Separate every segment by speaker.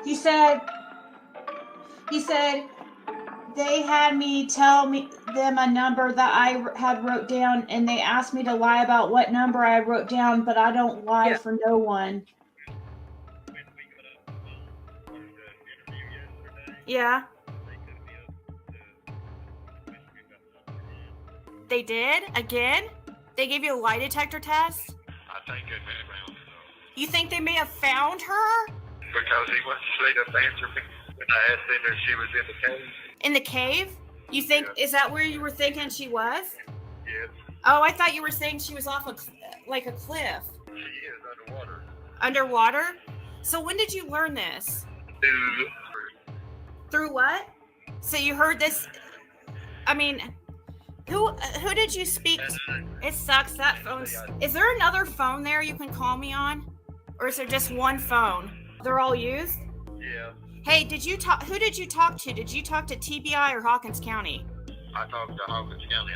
Speaker 1: He said they had me tell them a number that I had wrote down, and they asked me to lie about what number I wrote down, but I don't lie for no one. Yeah. They did? Again? They gave you a lie detector test?
Speaker 2: I think they may have found her.
Speaker 1: You think they may have found her?
Speaker 2: Because he went straight up answer me when I asked him if she was in the cave.
Speaker 1: In the cave? You think, is that where you were thinking she was?
Speaker 2: Yes.
Speaker 1: Oh, I thought you were saying she was off like a cliff.
Speaker 2: She is underwater.
Speaker 1: Underwater? So when did you learn this? Through what? So you heard this, I mean, who did you speak to? It sucks, that phone. Is there another phone there you can call me on? Or is there just one phone? They're all used?
Speaker 2: Yeah.
Speaker 1: Hey, who did you talk to? Did you talk to TBI or Hawkins County?
Speaker 2: I talked to Hawkins County.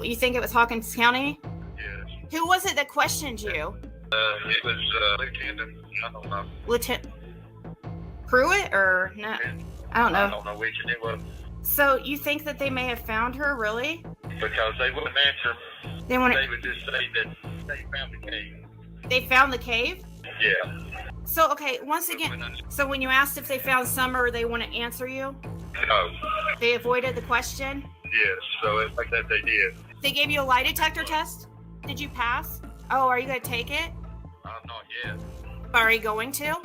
Speaker 1: You think it was Hawkins County?
Speaker 2: Yes.
Speaker 1: Who was it that questioned you?
Speaker 2: It was Lieutenant. I don't know.
Speaker 1: Lieutenant Pruitt or no? I don't know.
Speaker 2: I don't know which it was.
Speaker 1: So you think that they may have found her, really?
Speaker 2: Because they wouldn't answer.
Speaker 1: They
Speaker 2: would just say that they found the cave.
Speaker 1: They found the cave?
Speaker 2: Yeah.
Speaker 1: So, okay, once again, so when you asked if they found Summer, they wouldn't answer you?
Speaker 2: No.
Speaker 1: They avoided the question?
Speaker 2: Yes, so it's like that they did.
Speaker 1: They gave you a lie detector test? Did you pass? Oh, are you going to take it?
Speaker 2: Not yet.
Speaker 1: Are you going to?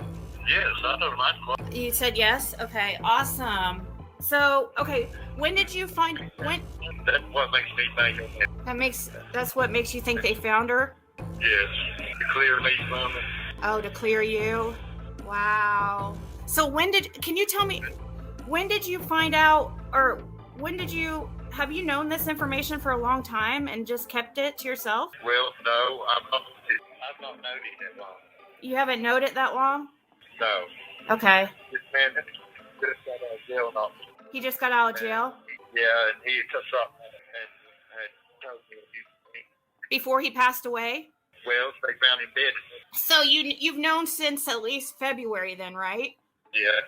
Speaker 2: Yes, I know my question.
Speaker 1: You said yes? Okay, awesome. So, okay, when did you find,
Speaker 2: That's what makes me think of it.
Speaker 1: That's what makes you think they found her?
Speaker 2: Yes, to clear me from it.
Speaker 1: Oh, to clear you? Wow. So can you tell me, when did you find out, or have you known this information for a long time and just kept it to yourself?
Speaker 2: Well, no, I've not known it that long.
Speaker 1: You haven't known it that long?
Speaker 2: No.
Speaker 1: Okay.
Speaker 2: This man just got out of jail now.
Speaker 1: He just got out of jail?
Speaker 2: Yeah, and he took something and told me.
Speaker 1: Before he passed away?
Speaker 2: Well, they found him dead.
Speaker 1: So you've known since at least February then, right?
Speaker 2: Yes.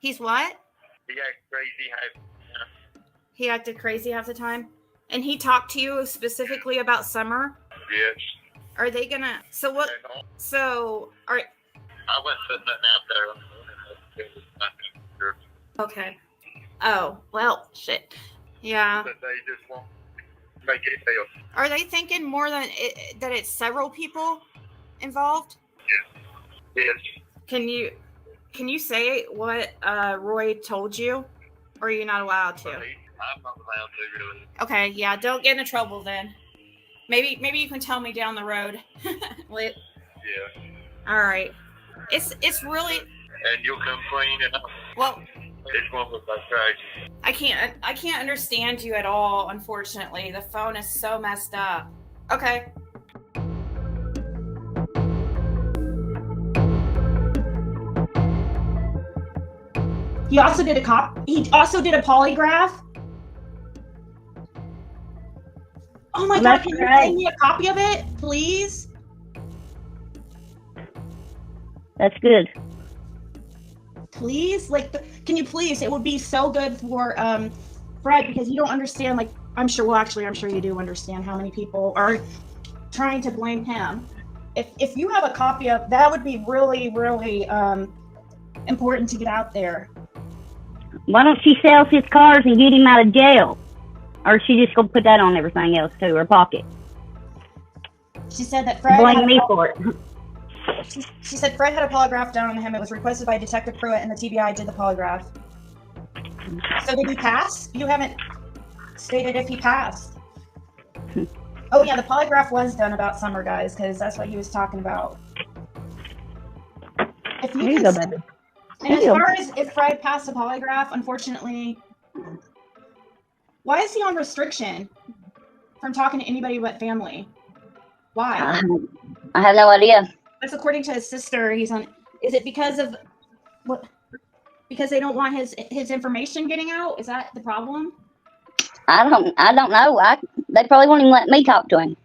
Speaker 1: He's what?
Speaker 2: He acted crazy.
Speaker 1: He acted crazy half the time? And he talked to you specifically about Summer?
Speaker 2: Yes.
Speaker 1: Are they gonna, so what, so, are,
Speaker 2: I wasn't putting nothing out there.
Speaker 1: Okay. Oh, well, shit. Yeah.
Speaker 2: But they just won't make it fail.
Speaker 1: Are they thinking more than that it's several people involved?
Speaker 2: Yes.
Speaker 1: Can you say what Roy told you? Or are you not allowed to?
Speaker 2: I'm not allowed to, really.
Speaker 1: Okay, yeah, don't get in trouble then. Maybe you can tell me down the road.
Speaker 2: Yeah.
Speaker 1: All right. It's really.
Speaker 2: And you'll come clean and
Speaker 1: well.
Speaker 2: This one was like crazy.
Speaker 1: I can't understand you at all. Unfortunately, the phone is so messed up. Okay. He also did a polygraph. Oh my God! Can you send me a copy of it, please?
Speaker 3: That's good.
Speaker 1: Please, can you please? It would be so good for Fred, because you don't understand. I'm sure you do understand how many people are trying to blame him. If you have a copy of that, would be really, really important to get out there.
Speaker 3: Why don't she sell his cars and get him out of jail? Or she just gonna put that on everything else too, her pocket?
Speaker 1: She said that Fred
Speaker 3: blame me for it.
Speaker 1: She said Fred had a polygraph done on him. It was requested by Detective Pruitt, and the TBI did the polygraph. So did he pass? You haven't stated if he passed. Oh yeah, the polygraph was done about Summer, guys, because that's what he was talking about. If you can, and as far as if Fred passed a polygraph, unfortunately, why is he on restriction from talking to anybody but family? Why?
Speaker 3: I have no idea.
Speaker 1: That's according to his sister. He's on. Is it because of what? Because they don't want his information getting out? Is that the problem?
Speaker 3: I don't know. They probably won't even let me talk to him.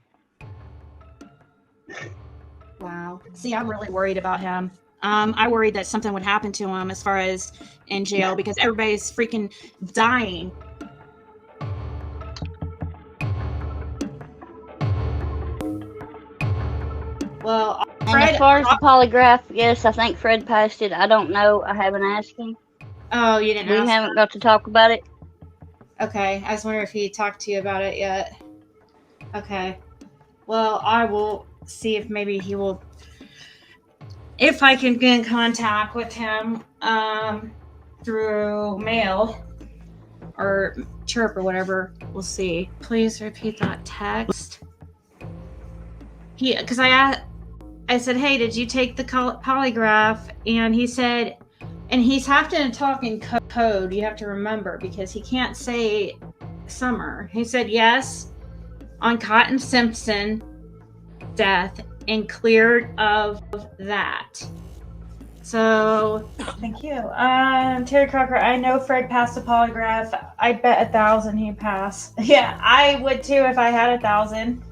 Speaker 1: Wow. See, I'm really worried about him. I worried that something would happen to him as far as in jail because everybody's freaking dying. Well,
Speaker 3: And as far as the polygraph, yes, I think Fred passed it. I don't know. I haven't asked him.
Speaker 1: Oh, you didn't
Speaker 3: We
Speaker 1: ask?
Speaker 3: haven't got to talk about it.
Speaker 1: Okay, I was wondering if he talked to you about it yet. Okay. Well, I will see if maybe he will, if I can get in contact with him through mail or chirp or whatever. We'll see. Please repeat that text. Because I said, hey, did you take the polygraph? And he said, and he's having to talk in code, you have to remember, because he can't say Summer. He said yes on Cotton Simpson death and cleared of that. So, thank you. Terry Crocker, I know Fred passed the polygraph. I bet 1,000 he passed. Yeah, I would too if I had 1,000.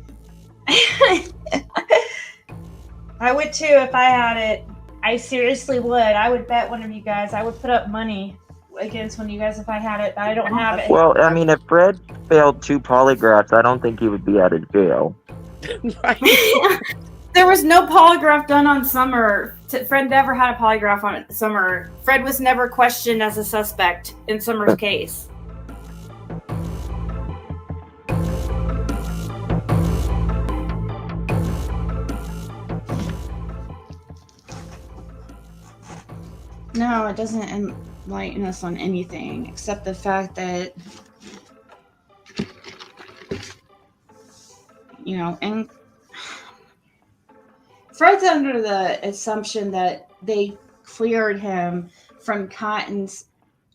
Speaker 1: I would too if I had it. I seriously would. I would bet one of you guys. I would put up money against one of you guys if I had it, but I don't have it.
Speaker 4: Well, I mean, if Fred failed 2 polygraphs, I don't think he would be out of jail.
Speaker 5: Right.
Speaker 1: There was no polygraph done on Summer. Fred never had a polygraph on Summer. Fred was never questioned as a suspect in Summer's case. No, it doesn't enlighten us on anything except the fact that, you know, and Fred's under the assumption that they cleared him from Cotton's,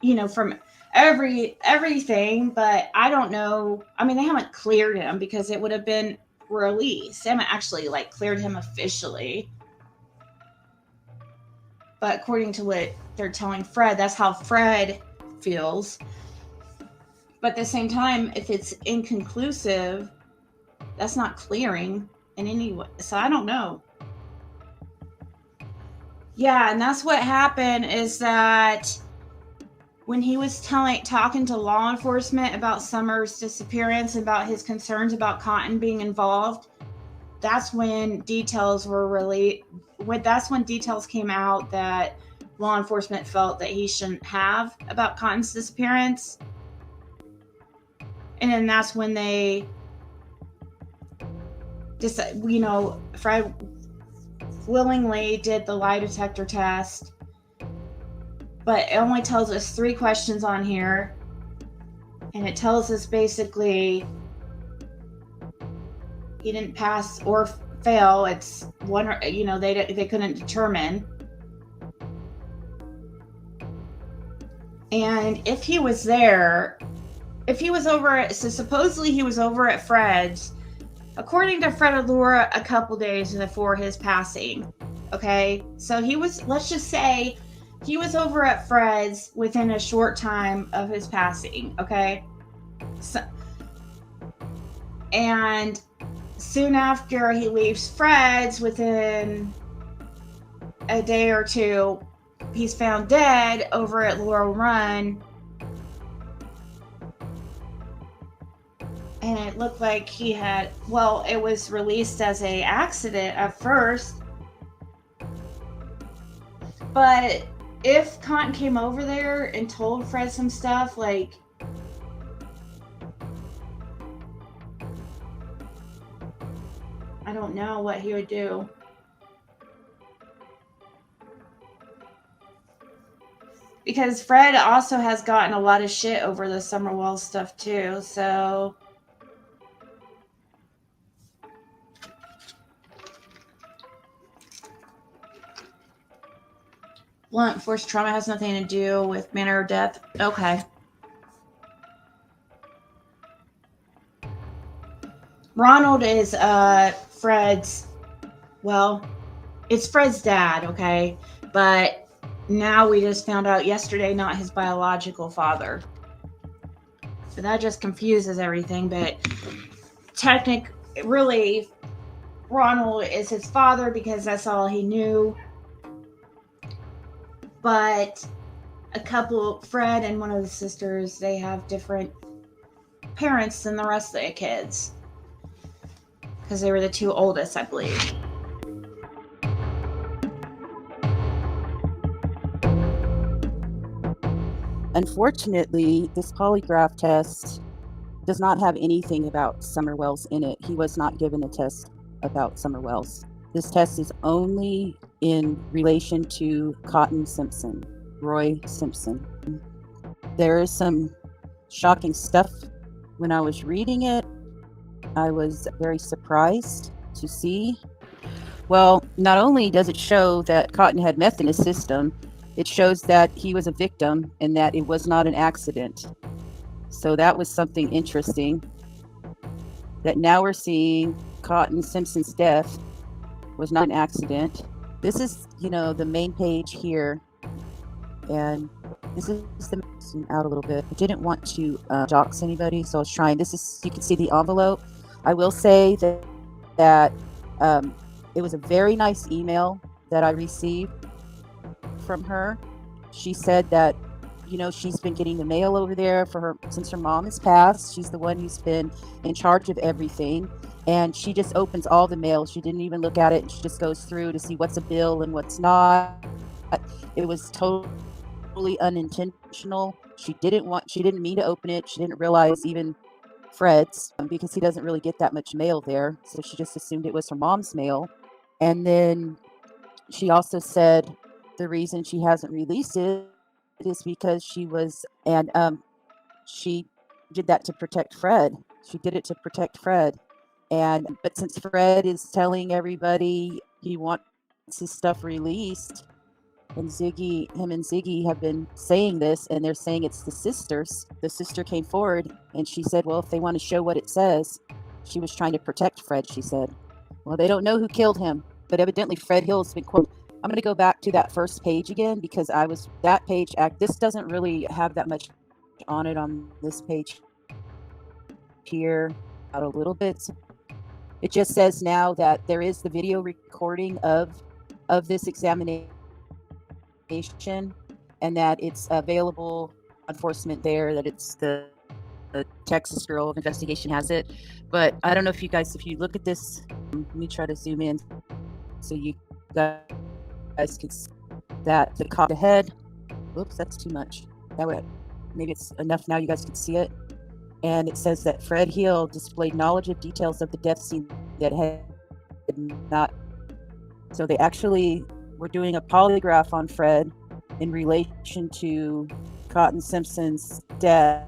Speaker 1: you know, from everything, but I don't know. I mean, they haven't cleared him because it would have been released. They haven't actually cleared him officially. But according to what they're telling Fred, that's how Fred feels. But at the same time, if it's inconclusive, that's not clearing in any way. So I don't know. Yeah, and that's what happened is that when he was talking to law enforcement about Summer's disappearance, about his concerns about Cotton being involved, that's when details were that's when details came out that law enforcement felt that he shouldn't have about Cotton's disappearance. And then that's when they just, you know, Fred willingly did the lie detector test, but it only tells us 3 questions on here, and it tells us basically he didn't pass or fail. It's one, you know, they couldn't determine. And if he was there, if he was over at, so supposedly he was over at Fred's, according to Fred Allura, a couple days before his passing. Okay, so he was, let's just say he was over at Fred's within a short time of his passing. Okay, so, and soon after he leaves Fred's, within a day or two, he's found dead over at Laurel Run. And it looked like he had, well, it was released as an accident at first. But if Cotton came over there and told Fred some stuff, I don't know what he would do. Because Fred also has gotten a lot of shit over the Summerwell stuff too, so... Blunt force trauma has nothing to do with manner of death. Okay. Ronald is Fred's, well, it's Fred's dad, okay? But now we just found out yesterday, not his biological father. So that just confuses everything, but really, Ronald is his father because that's all he knew. but Fred and one of the sisters, they have different parents than the rest of the kids. Because they were the two oldest, I believe.
Speaker 5: Unfortunately, this polygraph test does not have anything about Summer Wells in it. He was not given a test about Summer Wells. This test is only in relation to Cotton Simpson, Roy Simpson. There is some shocking stuff. When I was reading it, I was very surprised to see. Well, not only does it show that Cotton had meth in his system, it shows that he was a victim and that it was not an accident. So that was something interesting, that now we're seeing Cotton Simpson's death was not an accident. This is, the main page here. And this is the out a little bit. I didn't want to dox anybody, so I was trying. You can see the envelope. I will say that it was a very nice email that I received from her. She said that, she's been getting the mail over there since her mom has passed. She's the one who's been in charge of everything. And she just opens all the mail. She didn't even look at it. And she just goes through to see what's a bill and what's not. It was totally unintentional. She didn't mean to open it. She didn't realize even Fred's, because he doesn't really get that much mail there. So she just assumed it was her mom's mail. And then she also said the reason she hasn't released it is because she did that to protect Fred. She did it to protect Fred. But since Fred is telling everybody he wants his stuff released, and him and Ziggy have been saying this, and they're saying it's the sisters. The sister came forward and she said, well, if they want to show what it says, she was trying to protect Fred, she said. Well, they don't know who killed him, but evidently Fred Hill's been quoted. I'm going to go back to that first page again, because this doesn't really have that much on it on this page here, out a little bit. It just says now that there is the video recording of this examination, and that it's available enforcement there, that it's the Texas Bureau of Investigation has it. But I don't know if you look at this, let me try to zoom in so you guys can see that the cop ahead. Whoops, that's too much. Maybe it's enough now you guys can see it. And it says that Fred Hill displayed knowledge of details of the death scene that had not. So they actually were doing a polygraph on Fred in relation to Cotton Simpson's death,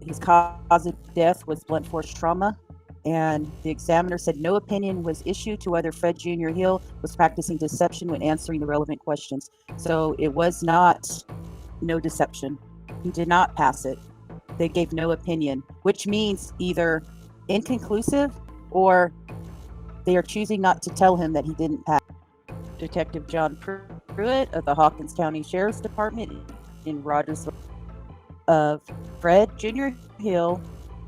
Speaker 5: his cause of death was blunt force trauma. And the examiner said no opinion was issued to whether Fred Jr. Hill was practicing deception when answering the relevant questions. So it was no deception. He did not pass it. They gave no opinion, which means either inconclusive or they are choosing not to tell him that he didn't pass. Detective John Pruitt of the Hawkins County Sheriff's Department in Rogersville of Fred Jr. Hill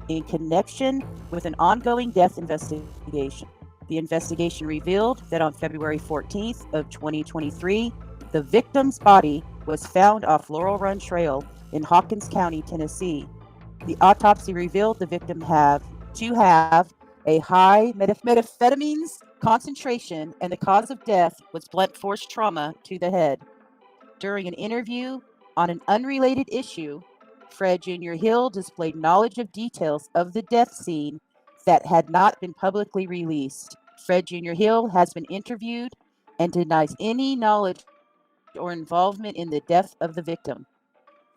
Speaker 5: in connection with an ongoing death investigation. The investigation revealed that on February 14th of 2023, the victim's body was found off Laurel Run Trail in Hawkins County, Tennessee. The autopsy revealed the victim to have a high methamphetamines concentration, and the cause of death was blunt force trauma to the head. During an interview on an unrelated issue, Fred Jr. Hill displayed knowledge of details of the death scene that had not been publicly released. Fred Jr. Hill has been interviewed and denies any knowledge or involvement in the death of the victim.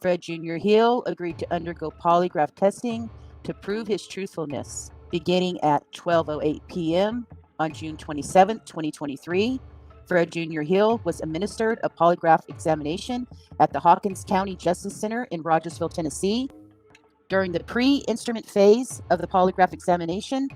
Speaker 5: Fred Jr. Hill agreed to undergo polygraph testing to prove his truthfulness. Beginning at 12:08 p.m. on June 27, 2023, Fred Jr. Hill was administered a polygraph examination at the Hawkins County Justice Center in Rogersville, Tennessee. During the pre-instrument phase of the polygraph examination,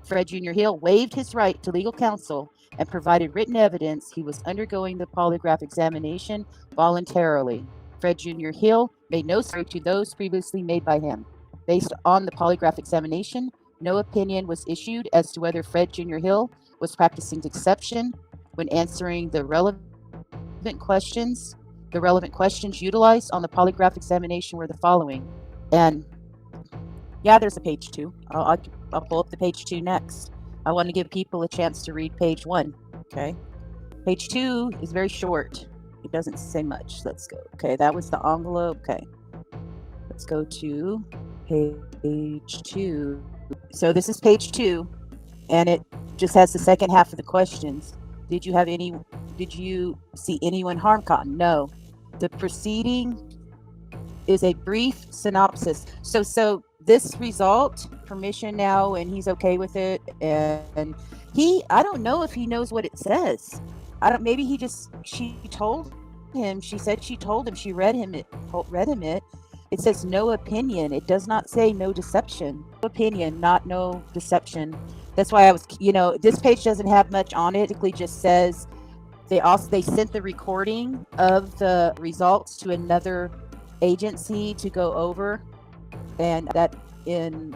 Speaker 5: Fred Jr. Hill waived his right to legal counsel and provided written evidence he was undergoing the polygraph examination voluntarily. Fred Jr. Hill made no answer to those previously made by him. Based on the polygraph examination, no opinion was issued as to whether Fred Jr. Hill was practicing deception when answering the relevant questions. The relevant questions utilized on the polygraph examination were the following. And yeah, there's a page 2. I'll pull up the page 2 next. I want to give people a chance to read page 1. Okay. Page 2 is very short. It doesn't say much. Let's go. Okay, that was the envelope. Okay. Let's go to page 2. So this is page 2, and it just has the second half of the questions. Did you see anyone harm Cotton? No. The proceeding is a brief synopsis. So this result, permission now, and he's okay with it. And I don't know if he knows what it says. Maybe she told him, she said she told him, she read him it. It says no opinion. It does not say no deception. No opinion, not no deception. That's why I was, this page doesn't have much on it. It just says they sent the recording of the results to another agency to go over, and that in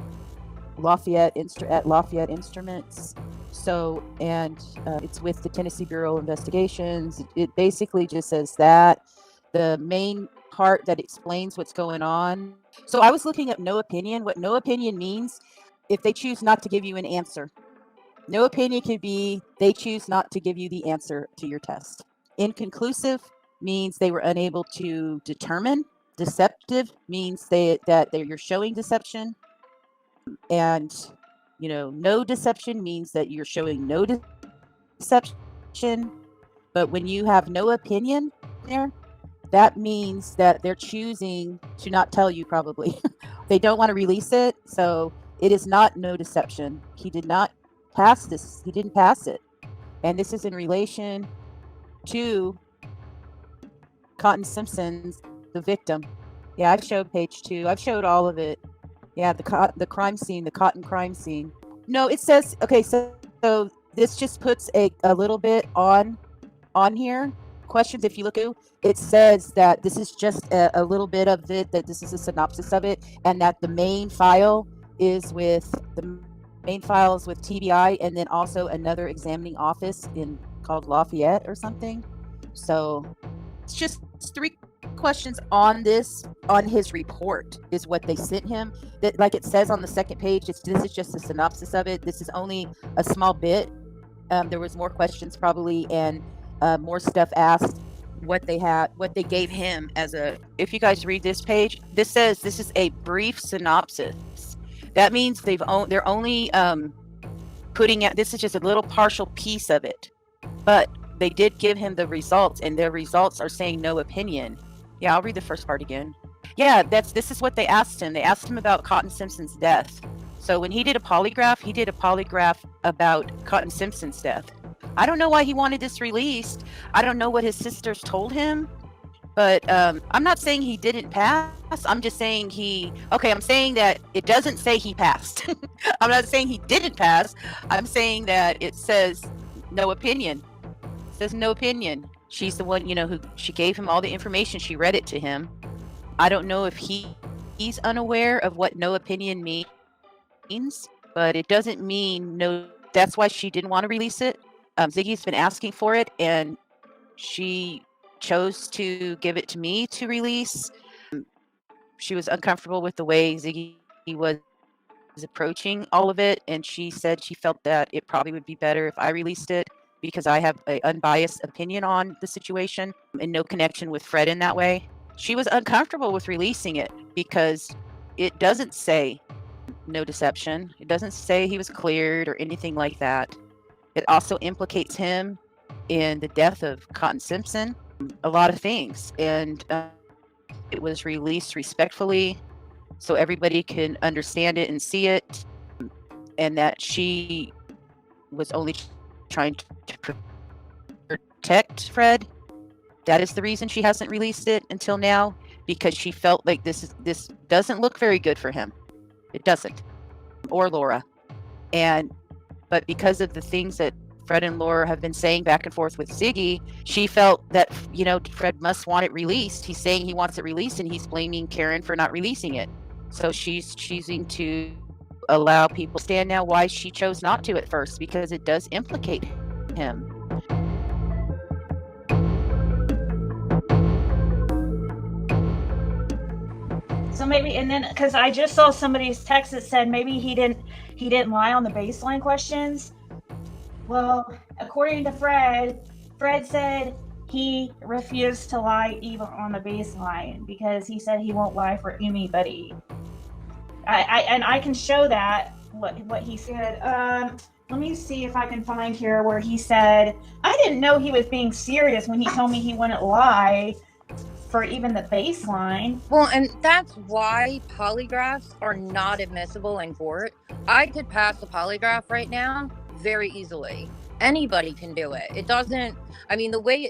Speaker 5: Lafayette Instruments. So, and it's with the Tennessee Bureau of Investigations. It basically just says that the main part that explains what's going on. So I was looking up no opinion. What no opinion means, if they choose not to give you an answer. No opinion could be they choose not to give you the answer to your test. Inconclusive means they were unable to determine. Deceptive means that you're showing deception. And no deception means that you're showing no deception. But when you have no opinion there, that means that they're choosing to not tell you, probably. They don't want to release it. So it is not no deception. He did not pass this. He didn't pass it. And this is in relation to Cotton Simpson's, the victim. Yeah, I've showed page 2. I've showed all of it. Yeah, the crime scene, the Cotton crime scene. No, it says, okay, so this just puts a little bit on here. Questions, if you look at it, says that this is just a little bit of it, that this is a synopsis of it, and that the main file is with TBI, and then also another examining office called Lafayette or something. So it's just 3 questions on his report is what they sent him. That, like it says on the second page, this is just a synopsis of it. This is only a small bit. There was more questions probably, and more stuff asked. What they gave him if you guys read this page, this says this is a brief synopsis. That means they're only putting out, this is just a little partial piece of it, but they did give him the results, and their results are saying no opinion. Yeah, I'll read the first part again. Yeah, this is what they asked him. They asked him about Cotton Simpson's death. So when he did a polygraph about Cotton Simpson's death. I don't know why he wanted this released. I don't know what his sisters told him, but I'm not saying he didn't pass. I'm just saying I'm saying that it doesn't say he passed. I'm not saying he didn't pass. I'm saying that it says no opinion. It says no opinion. She's the one, who she gave him all the information. She read it to him. I don't know if he's unaware of what no opinion means, but it doesn't mean no. That's why she didn't want to release it. Ziggy's been asking for it, and she chose to give it to me to release. She was uncomfortable with the way Ziggy was approaching all of it, and she said she felt that it probably would be better if I released it, because I have an unbiased opinion on the situation and no connection with Fred in that way. She was uncomfortable with releasing it because it doesn't say no deception. It doesn't say he was cleared or anything like that. It also implicates him in the death of Cotton Simpson, a lot of things. And it was released respectfully so everybody can understand it and see it, and that she was only trying to protect Fred. That is the reason she hasn't released it until now, because she felt like this doesn't look very good for him. It doesn't, or Laura. But because of the things that Fred and Laura have been saying back and forth with Ziggy, she felt that, Fred must want it released. He's saying he wants it released, and he's blaming Karen for not releasing it. So she's choosing to allow people to understand now why she chose not to at first, because it does implicate him.
Speaker 1: So maybe, and then because I just saw somebody's text that said maybe he didn't lie on the baseline questions. Well, according to Fred said he refused to lie even on the baseline because he said he won't lie for anybody. I can show that what he said. Let me see if I can find here where he said I didn't know he was being serious when he told me he wouldn't lie for even the baseline.
Speaker 6: Well, and that's why polygraphs are not admissible in court. I could pass a polygraph right now very easily. Anybody can do it. It doesn't, I mean, the way,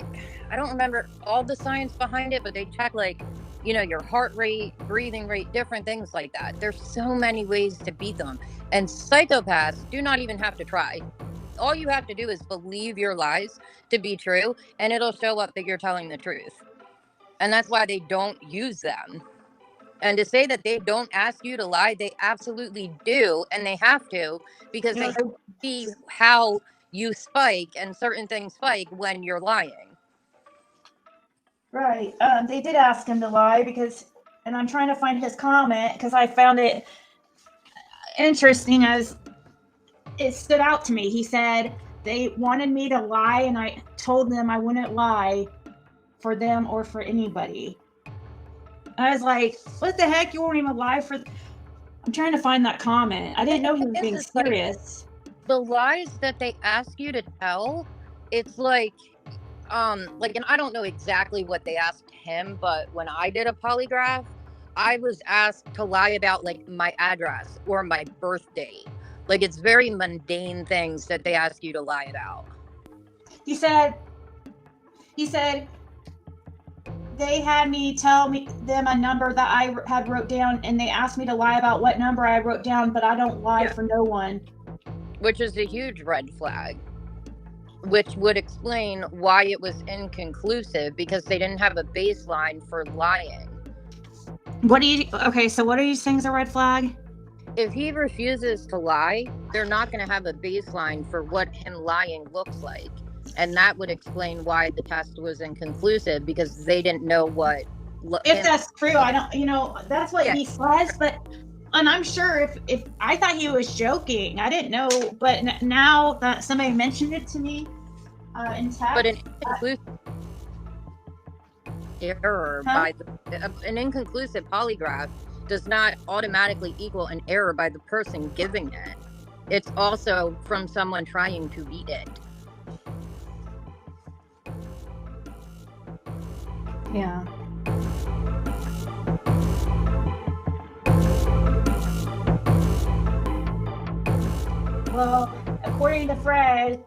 Speaker 6: I don't remember all the science behind it, but they check like, you know, your heart rate, breathing rate, different things like that. There's so many ways to beat them. And psychopaths do not even have to try. All you have to do is believe your lies to be true, and it'll show up that you're telling the truth. And that's why they don't use them. And to say that they don't ask you to lie, they absolutely do. And they have to, because they see how you spike and certain things spike when you're lying.
Speaker 1: Right. They did ask him to lie because, and I'm trying to find his comment because I found it interesting as it stood out to me. He said they wanted me to lie and I told them I wouldn't lie for them or for anybody. I was like, what the heck? You won't even lie for... I'm trying to find that comment. I didn't know he was being serious.
Speaker 6: The lies that they ask you to tell, it's like, and I don't know exactly what they asked him, but when I did a polygraph, I was asked to lie about like my address or my birthday. Like, it's very mundane things that they ask you to lie about.
Speaker 1: He said they had me tell them a number that I had wrote down, and they asked me to lie about what number I wrote down, but I don't lie for no one.
Speaker 6: Which is a huge red flag, which would explain why it was inconclusive, because they didn't have a baseline for lying.
Speaker 1: So what are you saying is a red flag?
Speaker 6: If he refuses to lie, they're not going to have a baseline for what him lying looks like. And that would explain why the test was inconclusive, because they didn't know what...
Speaker 1: If that's true, I don't, that's what he says, but... And I'm sure if I thought he was joking, I didn't know, but now that somebody mentioned it to me in text...
Speaker 6: But an inconclusive error an inconclusive polygraph does not automatically equal an error by the person giving it. It's also from someone trying to beat it.
Speaker 1: Yeah. Well, according to Fred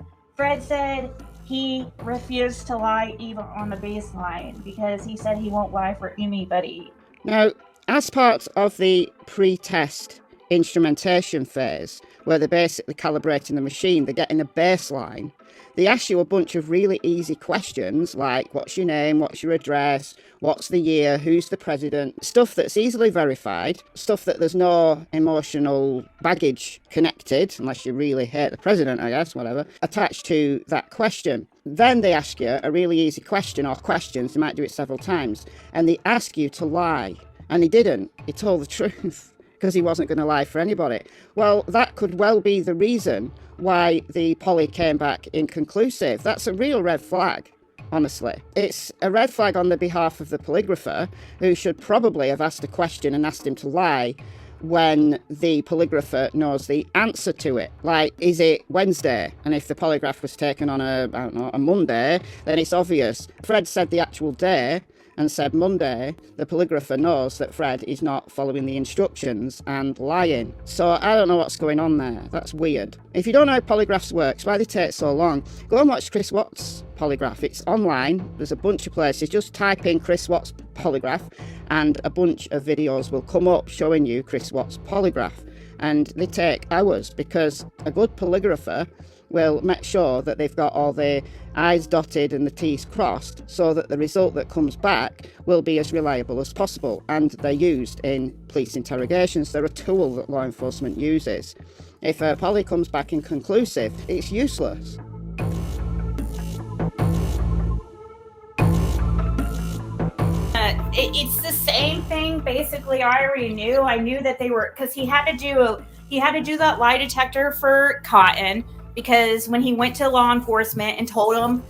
Speaker 1: said he refused to lie even on the baseline because he said he won't lie for anybody.
Speaker 7: Now, as part of the pre-test instrumentation phase, where they're basically calibrating the machine, they're getting a baseline. They ask you a bunch of really easy questions like, what's your name, what's your address, what's the year, who's the president, stuff that's easily verified, stuff that there's no emotional baggage connected, unless you really hate the president, I guess, whatever, attached to that question. Then they ask you a really easy question, or questions, they might do it several times, and they ask you to lie. And he didn't. He told the truth, because he wasn't going to lie for anybody. Well, that could well be the reason why the poly came back inconclusive. That's a real red flag, honestly. It's a red flag on the behalf of the polygrapher, who should probably have asked a question and asked him to lie when the polygrapher knows the answer to it. Like, is it Wednesday? And if the polygraph was taken on a Monday, then it's obvious. Fred said the actual day and said Monday. The polygrapher knows that Fred is not following the instructions and lying. So I don't know what's going on there. That's weird. If you don't know how polygraphs works, why they take so long, go and watch Chris Watts' polygraph. It's online. There's a bunch of places. Just type in Chris Watts polygraph and a bunch of videos will come up showing you Chris Watts polygraph. And they take hours, because a good polygrapher will make sure that they've got all the I's dotted and the T's crossed, so that the result that comes back will be as reliable as possible. And they're used in police interrogations. They're a tool that law enforcement uses. If a poly comes back inconclusive, it's useless.
Speaker 1: it's the same thing. Basically, I already knew. I knew that they were, because he had to do that lie detector for Cotton, because when he went to law enforcement and told them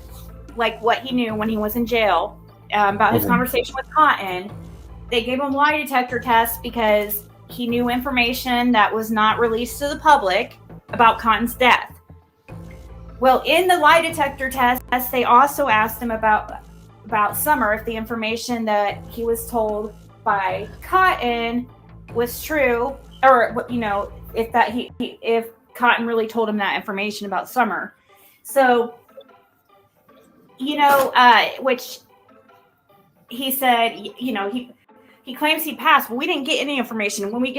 Speaker 1: like what he knew when he was in jail about his conversation with Cotton, they gave him lie detector tests because he knew information that was not released to the public about Cotton's death. Well, in the lie detector test, they also asked him about Summer, if the information that he was told by Cotton was true, or if Cotton really told him that information about Summer. So, which he said, he claims he passed, but we didn't get any information. When we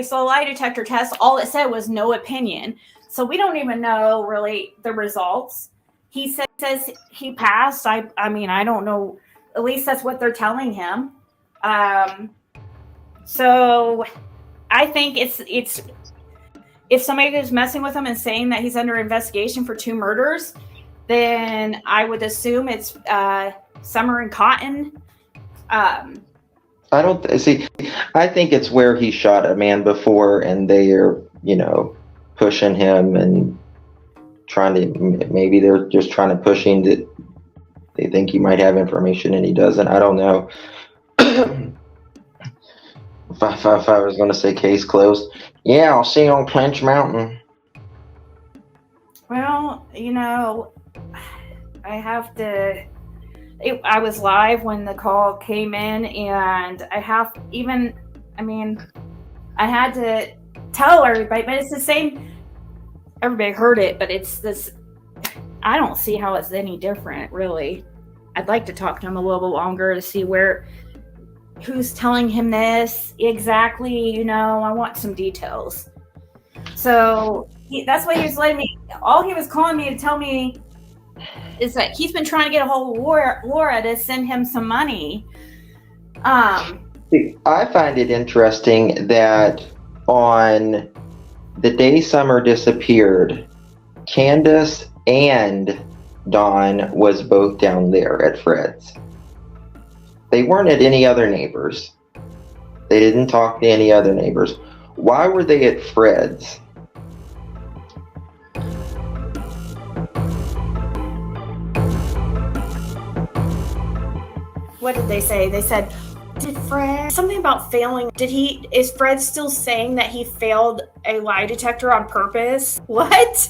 Speaker 1: saw the lie detector test, all it said was no opinion. So we don't even know really the results. He says he passed. I mean, I don't know. At least that's what they're telling him. So I think it's if somebody is messing with him and saying that he's under investigation for 2 murders, then I would assume it's Summer and Cotton.
Speaker 8: I think it's where he shot a man before, and they are, pushing him and maybe they're just trying to push him that they think he might have information and he doesn't. I don't know. If I was going to say case closed. Yeah, I'll see you on Clinch Mountain.
Speaker 1: Well, I was live when the call came in, and I had to tell everybody, but it's the same. Everybody heard it, but it's this. I don't see how it's any different, really. I'd like to talk to him a little bit longer to see who's telling him this exactly. I want some details. So that's what he was letting me. All he was calling me to tell me is that he's been trying to get a hold of Laura to send him some money.
Speaker 8: I find it interesting that on the day Summer disappeared, Candace and Dawn was both down there at Fred's. They weren't at any other neighbors. They didn't talk to any other neighbors. Why were they at Fred's?
Speaker 1: What did they say? They said, did Fred, something about failing, is Fred still saying that he failed a lie detector on purpose? What?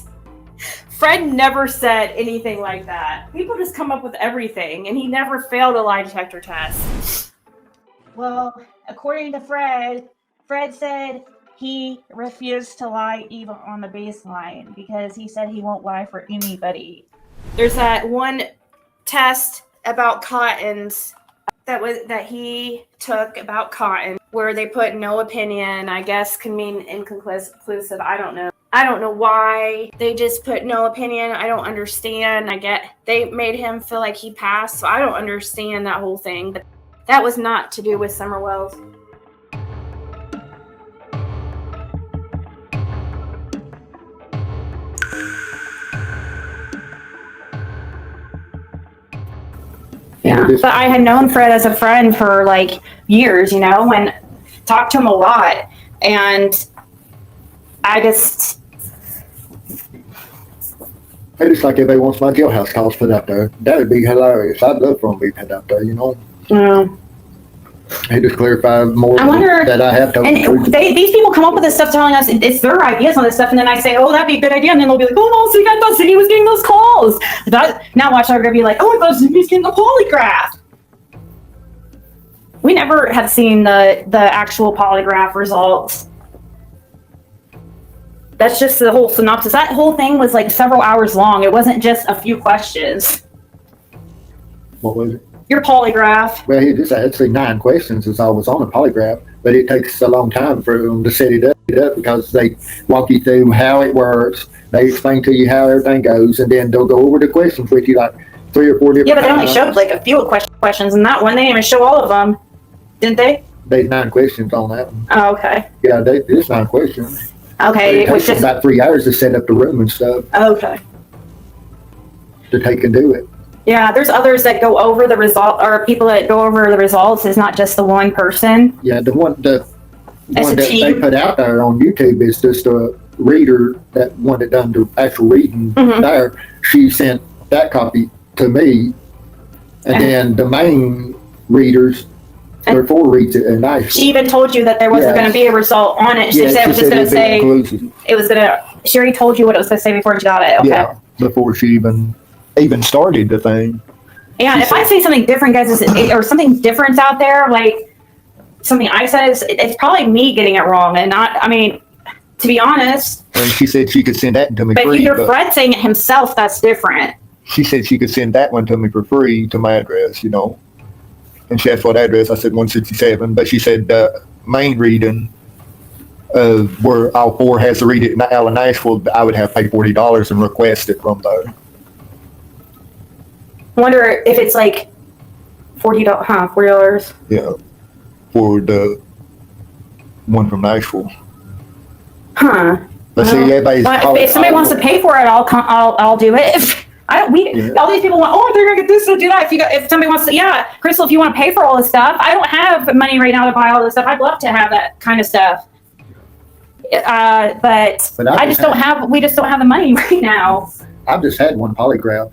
Speaker 1: Fred never said anything like that. People just come up with everything, and he never failed a lie detector test. Well, according to Fred said he refused to lie even on the baseline because he said he won't lie for anybody. There's that one test about Cotton's that he took about Cotton, where they put no opinion, I guess can mean inconclusive. I don't know why they just put no opinion. I don't understand. They made him feel like he passed, so I don't understand that whole thing. But that was not to do with Summer Wells. Yeah, but I had known Fred as a friend for like years, and talked to him a lot, and I just
Speaker 9: like if they want my jailhouse calls put out there, that would be hilarious. I'd love for them to be put out there,
Speaker 1: Yeah.
Speaker 9: He just clarified more
Speaker 1: I wonder,
Speaker 9: that I have told the truth.
Speaker 1: These people come up with this stuff telling us it's their ideas on this stuff, and then I say, oh, that'd be a good idea, and then they'll be like, oh, no, see, I thought Ziggy was getting those calls. Now watch, I'm going to be like, oh, I thought Ziggy was getting a polygraph. We never have seen the actual polygraph results. That's just the whole synopsis. That whole thing was like several hours long. It wasn't just a few questions.
Speaker 9: What was it?
Speaker 1: Your polygraph.
Speaker 9: Well, he just actually 9 questions is all was on the polygraph, but it takes a long time for them to set it up because they walk you through how it works. They explain to you how everything goes, and then they'll go over the questions with you like 3 or 4 different times.
Speaker 1: Yeah, but they only showed like a few questions in that one. They didn't even show all of them, didn't they?
Speaker 9: There's 9 questions on that one.
Speaker 1: Oh, okay.
Speaker 9: Yeah, there's 9 questions.
Speaker 1: Okay.
Speaker 9: It takes about 3 hours to set up the room and stuff.
Speaker 1: Okay.
Speaker 9: To take and do it.
Speaker 1: Yeah, there's others that go over the result, or people that go over the results. It's not just the one person.
Speaker 9: Yeah, the one that they
Speaker 1: team.
Speaker 9: put out there on YouTube is just a reader, that one that done the actual reading there. She sent that copy to me, and then the main readers, therefore reads it at night.
Speaker 1: She even told you that there wasn't going to be a result on it. She said it was just going to say it was going to. She already told you what it was going to say before she got it. Okay.
Speaker 9: Yeah, before she even started the thing.
Speaker 1: Yeah, and if I say something different, guys, or something different out there, like something I said, it's probably me getting it wrong, and not. I mean, to be honest.
Speaker 9: And she said she could send that to me
Speaker 1: but
Speaker 9: free.
Speaker 1: But if you're Fred saying it himself, that's different.
Speaker 9: She said she could send that one to me for free to my address, you know. And she asked what address. I said 167. But she said the main reading of where all four has to read it in Allen, Nashville, I would have to pay $40 and request it from there.
Speaker 1: I wonder if it's like $40, $40.
Speaker 9: Yeah, for the one from Nashville.
Speaker 1: Huh.
Speaker 9: Let's see, everybody's.
Speaker 1: If somebody wants to pay for it, I'll do it. All these people want, they're gonna get this and do that. If somebody wants to, Crystal, if you want to pay for all this stuff, I don't have money right now to buy all this stuff. I'd love to have that kind of stuff. But I just don't have. We just don't have the money right now.
Speaker 9: I've just had one polygraph.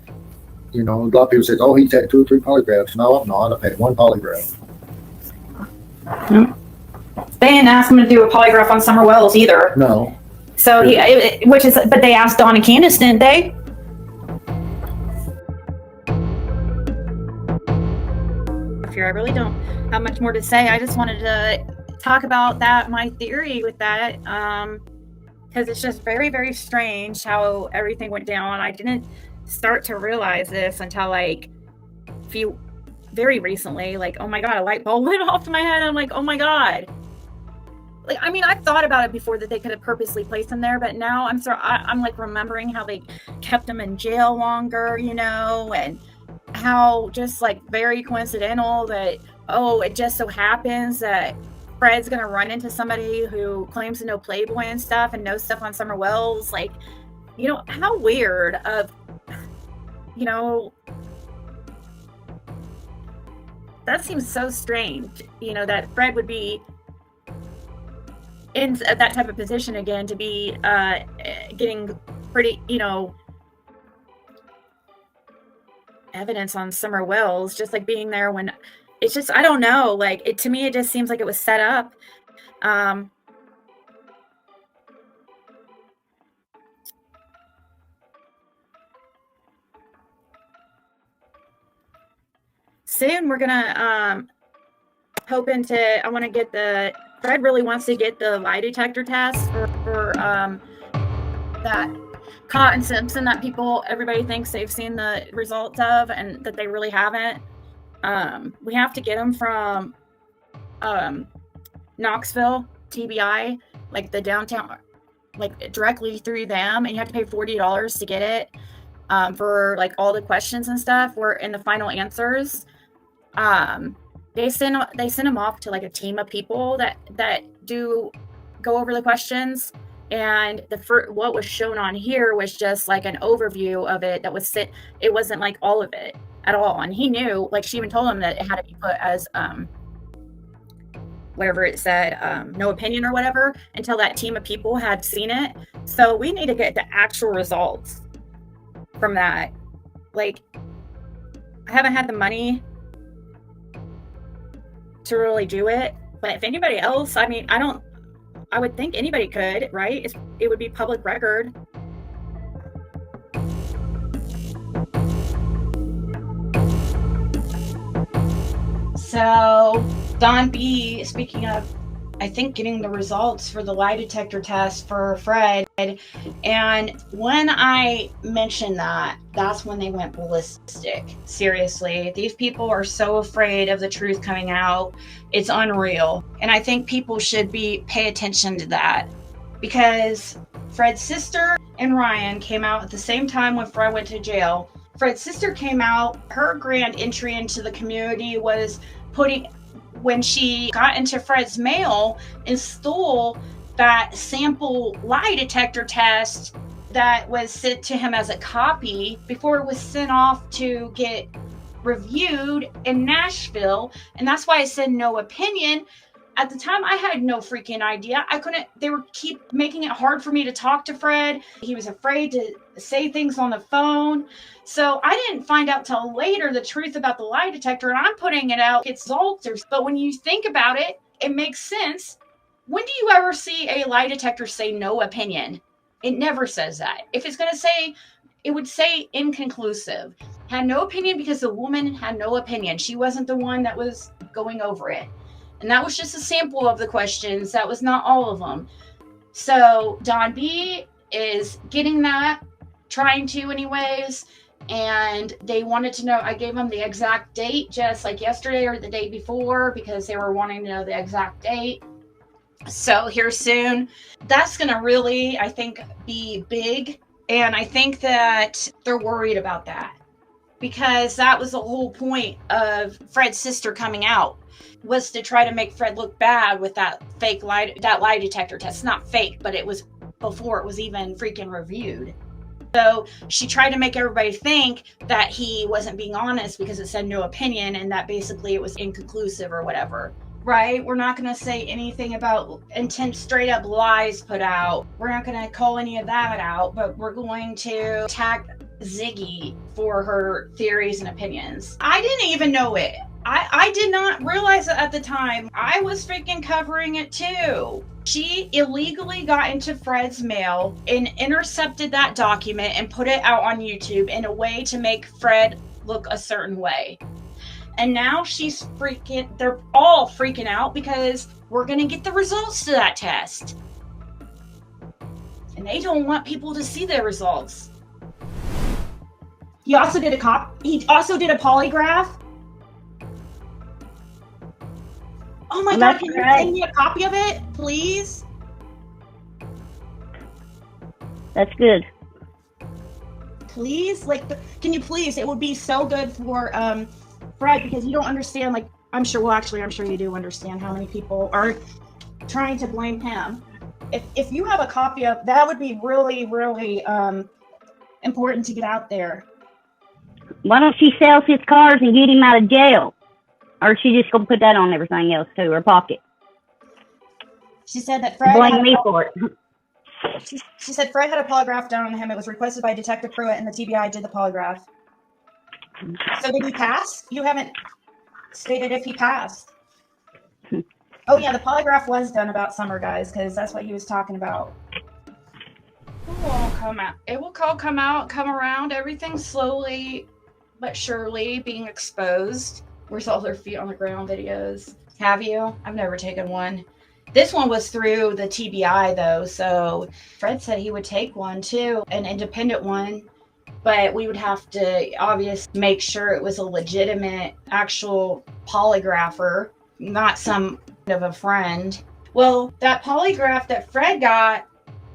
Speaker 9: You know, a lot of people say, he's had 2 or 3 polygraphs. No, I'm not. I've had one polygraph.
Speaker 1: They didn't ask him to do a polygraph on Summer Wells either.
Speaker 9: No.
Speaker 1: So but they asked Dawn and Candace, didn't they? I really don't have much more to say. I just wanted to talk about my theory with that, because it's just very, very strange how everything went down. I didn't start to realize this until very recently. Like, oh my god, a light bulb went off in my head. I'm like, oh my god. Like, I mean, I've thought about it before that they could have purposely placed him there, but now I'm like remembering how they kept him in jail longer, you know, and how just like very coincidental that it just so happens that Fred's gonna run into somebody who claims to know Playboy and stuff and knows stuff on Summer Wells. Like, you know, how weird of, you know, that seems so strange, you know, that Fred would be in that type of position again, to be getting pretty, you know, evidence on Summer Wells, just like being there when it's just, I don't know, like to me it just seems like it was set up. Soon we're gonna I want to get Fred really wants to get the lie detector test for that Cotton Simpson that everybody thinks they've seen the results of, and that they really haven't. We have to get them from Knoxville, TBI, like the downtown, like directly through them, and you have to pay $40 to get it for like all the questions and stuff. Where in the final answers, they send them off to like a team of people that do go over the questions. And what was shown on here was just like an overview of it that was sent. It wasn't like all of it at all. And he knew, like she even told him that it had to be put as whatever it said, no opinion or whatever, until that team of people had seen it. So we need to get the actual results from that. Like, I haven't had the money to really do it, but if anybody else, I mean, I would think anybody could, right? It would be public record. So, Don B, speaking of, I think, getting the results for the lie detector test for Fred, and when I mentioned that, that's when they went ballistic. Seriously, these people are so afraid of the truth coming out. It's unreal. And I think people should pay attention to that, because Fred's sister and Ryan came out at the same time when Fred went to jail. Fred's sister came out. Her grand entry into the community was when she got into Fred's mail and stole that sample lie detector test that was sent to him as a copy before it was sent off to get reviewed in Nashville. And that's why I said no opinion. At the time, I had no freaking idea. I couldn't, they were keep making it hard for me to talk to Fred. He was afraid to say things on the phone. So I didn't find out till later the truth about the lie detector, and I'm putting it out. It's alters. But when you think about it, it makes sense. When do you ever see a lie detector say no opinion? It never says that. If it's going to say, it would say inconclusive. Had no opinion because the woman had no opinion. She wasn't the one that was going over it. And that was just a sample of the questions. That was not all of them. So Don B is getting that, trying to anyways. And they wanted to know, I gave them the exact date, just like yesterday or the day before, because they were wanting to know the exact date. So here soon. That's going to really, I think, be big. And I think that they're worried about that, because that was the whole point of Fred's sister coming out, was to try to make Fred look bad with that fake lie detector test. Not fake, but it was before it was even freaking reviewed. So she tried to make everybody think that he wasn't being honest because it said no opinion, and that basically it was inconclusive or whatever. Right? We're not going to say anything about intent, straight up lies put out. We're not going to call any of that out, but we're going to attack Ziggy for her theories and opinions. I didn't even know it. I did not realize it at the time. I was freaking covering it too. She illegally got into Fred's mail and intercepted that document and put it out on YouTube in a way to make Fred look a certain way. And now she's freaking, they're all freaking out because we're going to get the results to that test. And they don't want people to see their results. He also did a polygraph. Oh my God, can you send me a copy of it, please?
Speaker 3: That's good.
Speaker 1: Please? Like, can you please? It would be so good for Fred, because you don't understand, like, I'm sure you do understand how many people are trying to blame him. If you have a copy of that, would be really, really important to get out there.
Speaker 3: Why don't she sell his cars and get him out of jail? Or is she just gonna put that on everything else to her pocket?
Speaker 1: She said that Fred
Speaker 3: blame me for it.
Speaker 1: She said Fred had a polygraph done on him. It was requested by Detective Pruitt, and the TBI did the polygraph. So did he pass? You haven't stated if he passed. Oh yeah, the polygraph was done about summer, guys, because that's what he was talking about. It will all come out. It will all come out, come around. Everything's slowly but surely being exposed. Where's all their feet on the ground videos? Have you? I've never taken one. This one was through the TBI though, so Fred said he would take one too, an independent one, but we would have to obviously make sure it was a legitimate actual polygrapher, not some of a friend. Well, that polygraph that Fred got,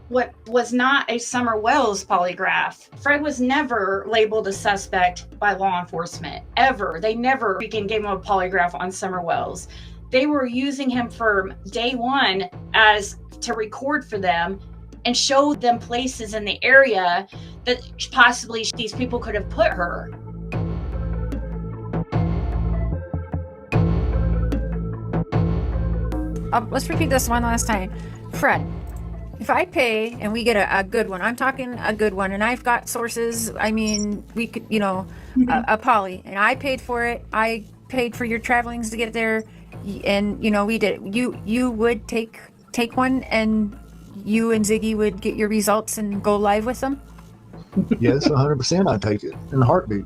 Speaker 1: what was not a Summer Wells polygraph. Fred was never labeled a suspect by law enforcement, ever. They never freaking gave him a polygraph on Summer Wells. They were using him from day one as to record for them and show them places in the area that possibly these people could have put her.
Speaker 10: Let's repeat this one last time. Fred, if I pay and we get a good one, I'm talking a good one, and I've got sources, I mean, we could, a poly, and I paid for it. I paid for your travelings to get there, and, we did. You would take one, and you and Ziggy would get your results and go live with them?
Speaker 11: Yes, 100%. I'd take it in a heartbeat.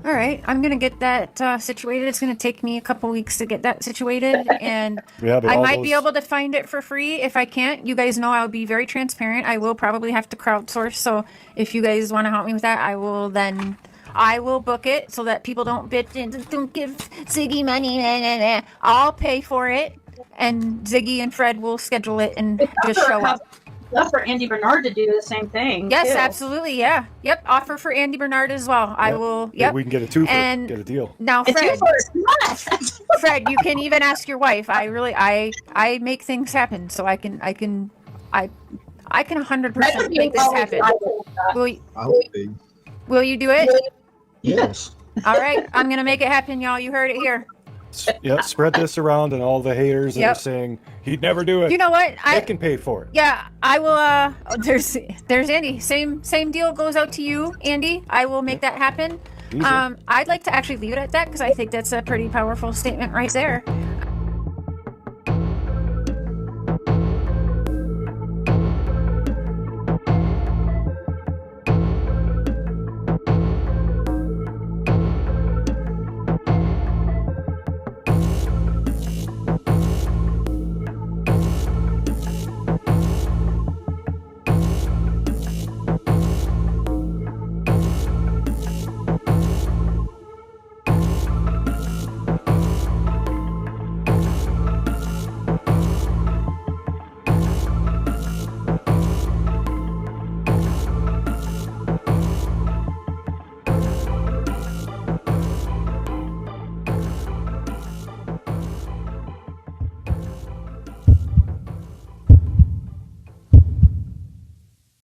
Speaker 10: All right, I'm going to get that situated. It's going to take me a couple weeks to get that situated, and I might be able to find it for free. If I can't, you guys know I'll be very transparent. I will probably have to crowdsource, so if you guys want to help me with that, I will book it so that people don't give Ziggy money. I'll pay for it, and Ziggy and Fred will schedule it and just show up.
Speaker 1: Love for Andy Bernard to do the same thing.
Speaker 10: Yes,
Speaker 1: too.
Speaker 10: Absolutely. Yeah. Yep. Offer for Andy Bernard as well. Yep. I will. Yep.
Speaker 11: We can get a two for get a deal.
Speaker 10: Now, Fred, Fred, you can even ask your wife. I make things happen, so I I can 100% make this happen.
Speaker 11: I would be.
Speaker 10: Will you do it?
Speaker 11: Yes.
Speaker 10: All right, I'm gonna make it happen, y'all. You heard it here.
Speaker 12: Yeah, spread this around, and all the haters that are saying he'd never do it.
Speaker 10: You know what?
Speaker 12: I can pay for it.
Speaker 10: Yeah, I will. There's Andy. Same deal goes out to you, Andy. I will make that happen.
Speaker 12: Easy.
Speaker 10: I'd like to actually leave it at that because I think that's a pretty powerful statement right there.